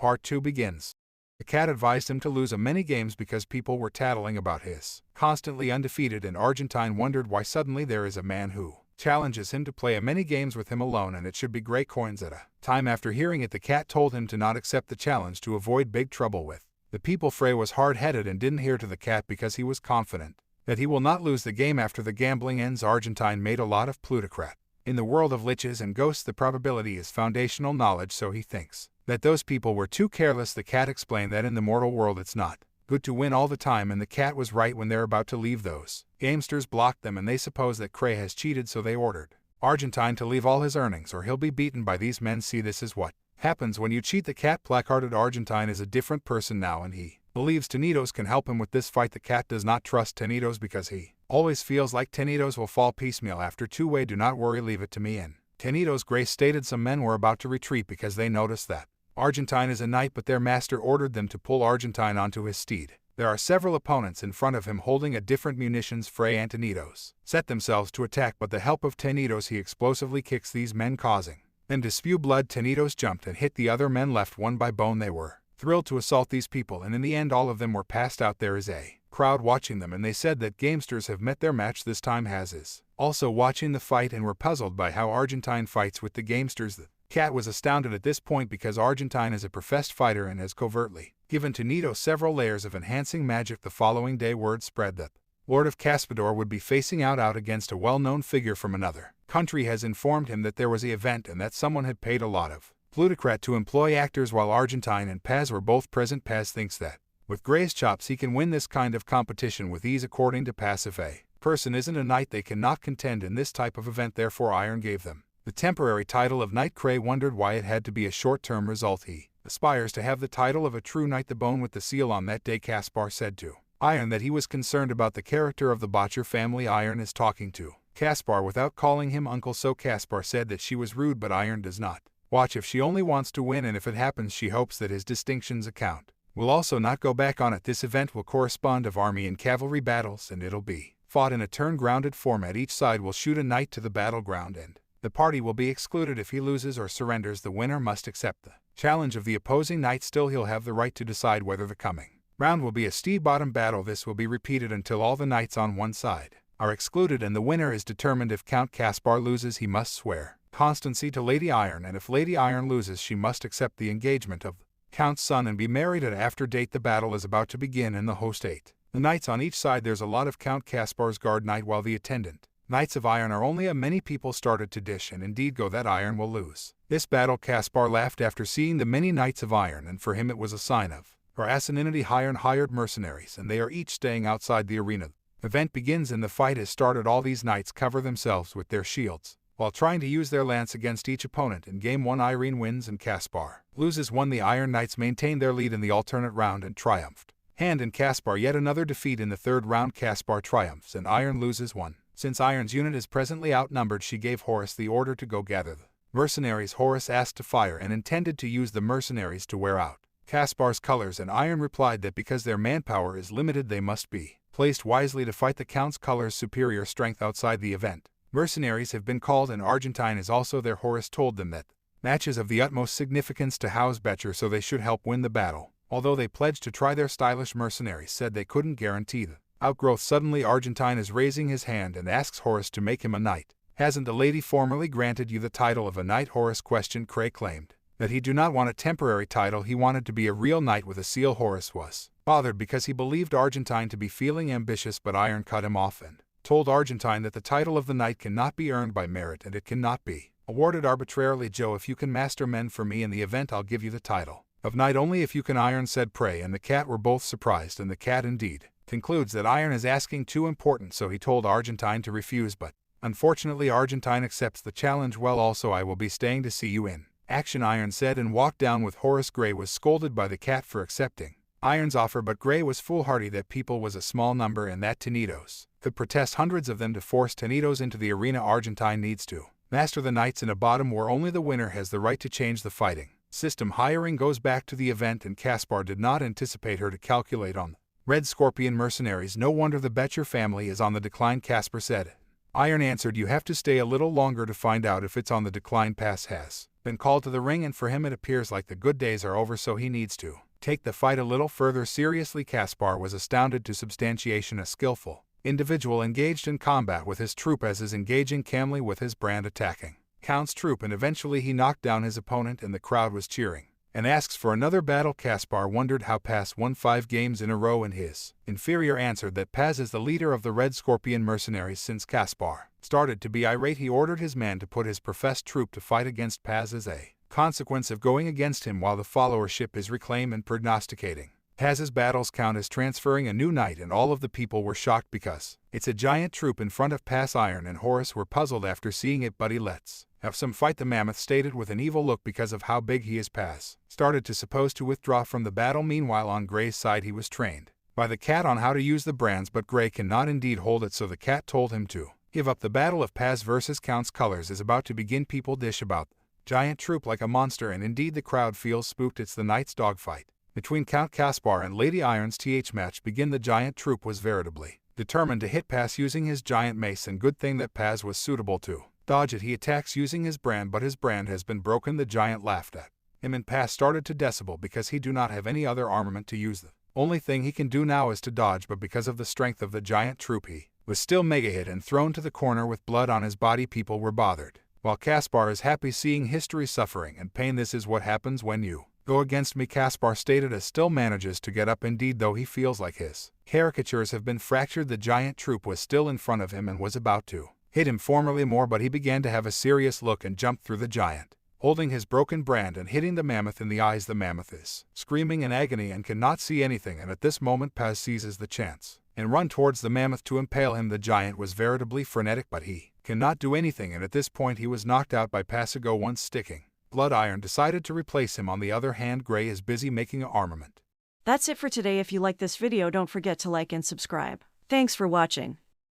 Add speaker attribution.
Speaker 1: Part 2 begins. The cat advised him to lose many games because people were tattling about his constantly undefeated, and Argentine wondered why suddenly there is a man who challenges him to play many games with him alone, and it should be great coins at a time. After hearing it, the cat told him to not accept the challenge to avoid big trouble with the people. Frey was hard-headed and didn't hear to the cat because he was confident that he will not lose the game after the gambling ends. Argentine made a lot of plutocrat. In the world of liches and ghosts, the probability is foundational knowledge, so he thinks that those people were too careless. The cat explained that in the mortal world it's not good to win all the time, and the cat was right. When they're about to leave, those gamesters blocked them, and they suppose that Cray has cheated, so they ordered Argentine to leave all his earnings or he'll be beaten by these men. See, this is what happens when you cheat. The cat placarded Argentine is a different person now, and he believes Tenitos can help him with this fight. The cat does not trust Tenitos because he always feels like Tenitos will fall piecemeal after two-way. Do not worry, leave it to me. In Tenitos' grace stated some men were about to retreat because they noticed that Argentine is a knight, but their master ordered them to pull Argentine onto his steed. There are several opponents in front of him holding a different munitions. Frey and Tenitos set themselves to attack, but the help of Tenitos, he explosively kicks these men, causing them to spew blood. Tenitos jumped and hit the other men, left one by bone. They were thrilled to assault these people, and in the end all of them were passed out. There is a crowd watching them, and they said that gamesters have met their match this time. Has is also watching the fight and were puzzled by how Argentine fights with the gamesters. The cat was astounded at this point because Argentine is a professed fighter and has covertly given Tenitos several layers of enhancing magic. The following day, word spread that Lord of Caspador would be facing out against a well-known figure from another country. Has informed him that there was an event and that someone had paid a lot of plutocrat to employ actors while Argentine and Paz were both present. Paz thinks that with Gray's chops he can win this kind of competition with ease. According to Paz, if a person isn't a knight, they cannot contend in this type of event. Therefore Iron gave them the temporary title of knight. Cray wondered why it had to be a short-term result. He aspires to have the title of a true knight. The bone with the seal on that day. Caspar said to Iron that he was concerned about the character of the Botcher family. Iron is talking to Caspar without calling him uncle, so Caspar said that she was rude, but Iron does not watch if she only wants to win, and if it happens she hopes that his distinctions account will also not go back on it. This event will correspond of army and cavalry battles, and it'll be fought in a turn-grounded format. Each side will shoot a knight to the battleground, and the party will be excluded if he loses or surrenders. The winner must accept the challenge of the opposing knight. Still, he'll have the right to decide whether the coming round will be a steed-bottom battle. This will be repeated until all the knights on one side are excluded, and the winner is determined. If Count Caspar loses, he must swear constancy to Lady Iron, and if Lady Iron loses, she must accept the engagement of the Count's son and be married at after date. The battle is about to begin, and the host ate the knights on each side. There's a lot of Count Caspar's guard knight, while the attendant Knights of Iron are only a. Many people started to dish and indeed go that Iron will lose this battle. Caspar laughed after seeing the many Knights of Iron, and for him it was a sign of her asininity. Iron hired mercenaries, and they are each staying outside the arena. The event begins and the fight has started. All these knights cover themselves with their shields while trying to use their lance against each opponent. In game 1, Irene wins and Caspar loses 1. The Iron Knights maintained their lead in the alternate round and triumphed. Hand and Caspar yet another defeat in the third round. Caspar triumphs and Iron loses 1. Since Iron's unit is presently outnumbered, she gave Horus the order to go gather the mercenaries. Horus asked to fire and intended to use the mercenaries to wear out Caspar's colors, and Iron replied that because their manpower is limited, they must be placed wisely to fight the Count's colors' superior strength outside the event. Mercenaries have been called, and Argentine is also there. Horus told them that matches of the utmost significance to Hausbecher, so they should help win the battle. Although they pledged to try, their stylish mercenaries said they couldn't guarantee the outgrowth. Suddenly Argentine is raising his hand and asks Horus to make him a knight. Hasn't the lady formerly granted you the title of a knight? Horus questioned. Cray claimed that he do not want a temporary title, he wanted to be a real knight with a seal. Horus was bothered because he believed Argentine to be feeling ambitious, but Iron cut him off and told Argentine that the title of the knight cannot be earned by merit, and it cannot be awarded arbitrarily. Joe, if you can master men for me in the event, I'll give you the title of knight. Only if you can. Iron said. Prey and the cat were both surprised, and the cat indeed concludes that Iron is asking too important, so he told Argentine to refuse, but unfortunately Argentine accepts the challenge. Well, also I will be staying to see you in action, Iron said, and walked down with Horus. Gray was scolded by the cat for accepting Iron's offer, but Gray was foolhardy that people was a small number and that Tenitos could protest hundreds of them. To force Tenitos into the arena, Argentine needs to master the knights in a bottom where only the winner has the right to change the fighting system. Hiring goes back to the event, and Caspar did not anticipate her to calculate on the Red Scorpion mercenaries. No wonder the Betcher family is on the decline, Caspar said. Iron answered, "You have to stay a little longer to find out if it's on the decline. Pass has been called to the ring, and for him it appears like the good days are over, so he needs to take the fight a little further seriously." Caspar was astounded to substantiation a skillful individual engaged in combat with his troop as is engaging calmly with his brand attacking Count's troop, and eventually he knocked down his opponent and the crowd was cheering and asks for another battle. Caspar wondered how Paz won 5 games in a row, and his inferior answered that Paz is the leader of the Red Scorpion mercenaries. Since Caspar started to be irate, he ordered his man to put his professed troop to fight against Paz as a consequence of going against him while the followership is reclaimed and prognosticating Paz's battles. Count is transferring a new knight, and all of the people were shocked because it's a giant troop in front of Paz. Iron and Horus were puzzled after seeing it. "Buddy, let's have some fight," the mammoth stated with an evil look because of how big he is. Paz started to suppose to withdraw from the battle. Meanwhile, on Gray's side, he was trained by the cat on how to use the brands, but Gray cannot indeed hold it, so the cat told him to give up. The battle of Paz versus Count's colors is about to begin. People dish about the giant troop like a monster, and indeed the crowd feels spooked. It's the knight's dogfight between Count Caspar and Lady Iron's match begin. The giant troop was veritably determined to hit Paz using his giant mace, and good thing that Paz was suitable to dodge it. He attacks using his brand, but his brand has been broken. The giant laughed at him, and Paz started to decibel because he do not have any other armament to use. The only thing he can do now is to dodge, but because of the strength of the giant troop he was still mega hit and thrown to the corner with blood on his body. People were bothered, while Caspar is happy seeing history suffering and pain. "This is what happens when you go against me," Caspar stated as still manages to get up. Indeed, though he feels like his caricatures have been fractured, the giant troop was still in front of him and was about to hit him formerly more, but he began to have a serious look and jumped through the giant, holding his broken brand and hitting the mammoth in the eyes. The mammoth is screaming in agony and cannot see anything, and at this moment Paz seizes the chance and run towards the mammoth to impale him. The giant was veritably frenetic, but he cannot do anything, and at this point he was knocked out by Pasigo once sticking blood. Iron decided to replace him. On the other hand, Gray is busy making an armament.
Speaker 2: That's it for today. If you like this video, don't forget to like and subscribe. Thanks for watching.